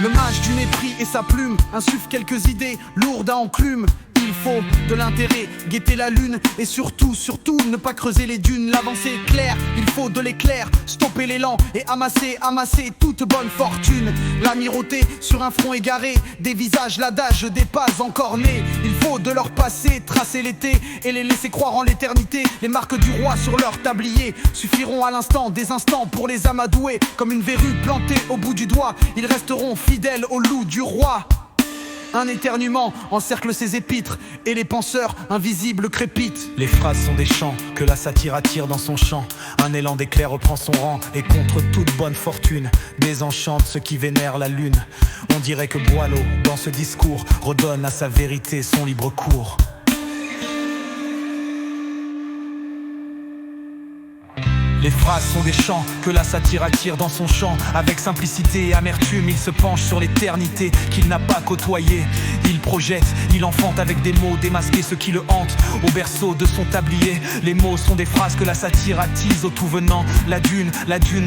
Le mage du mépris et sa plume insuffle quelques idées lourdes à enclume. Il faut de l'intérêt, guetter la lune et surtout, ne pas creuser les dunes. L'avancée est claire, il faut de l'éclair, stopper l'élan et amasser toute bonne fortune. L'amirauté sur un front égaré, des visages, l'adage des pas encore nés. Il faut de leur passé, tracer l'été et les laisser croire en l'éternité. Les marques du roi sur leur tablier suffiront à l'instant, des instants pour les amadouer. Comme une verrue plantée au bout du doigt, ils resteront fidèles au loup du roi. Un éternuement encercle ses épîtres et les penseurs invisibles crépitent. Les phrases sont des chants que la satire attire dans son chant. Un élan d'éclair reprend son rang et contre toute bonne fortune désenchante ceux qui vénèrent la lune. On dirait que Boileau, dans ce discours, redonne à sa vérité son libre cours. Les phrases sont des chants que la satire attire dans son chant. Avec simplicité et amertume, il se penche sur l'éternité qu'il n'a pas côtoyée. Il projette, il enfante avec des mots démasqués ceux qui le hantent au berceau de son tablier. Les mots sont des phrases que la satire attise au tout venant. La dune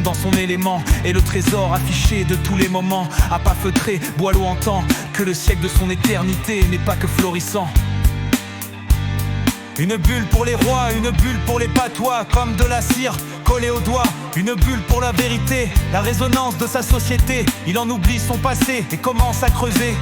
dans son élément et le trésor affiché de tous les moments. À pas feutrer, Boileau entend que le siècle de son éternité n'est pas que florissant. Une bulle pour les rois, une bulle pour les patois, comme de la cire collée au doigt. Une bulle pour la vérité, la résonance de sa société. Il en oublie son passé et commence à creuser.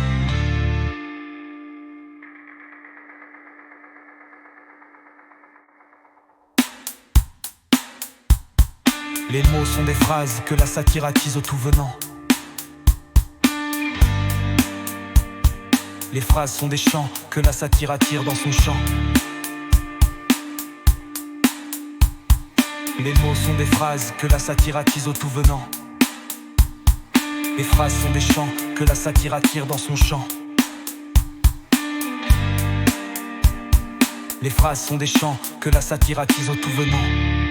Les mots sont des phrases que la satire attise au tout venant. Les phrases sont des chants que la satire attire dans son chant. Les mots sont des phrases que la satire attise au tout venant. Les phrases sont des chants que la satire attire dans son chant. Les phrases sont des chants que la satire attise au tout venant.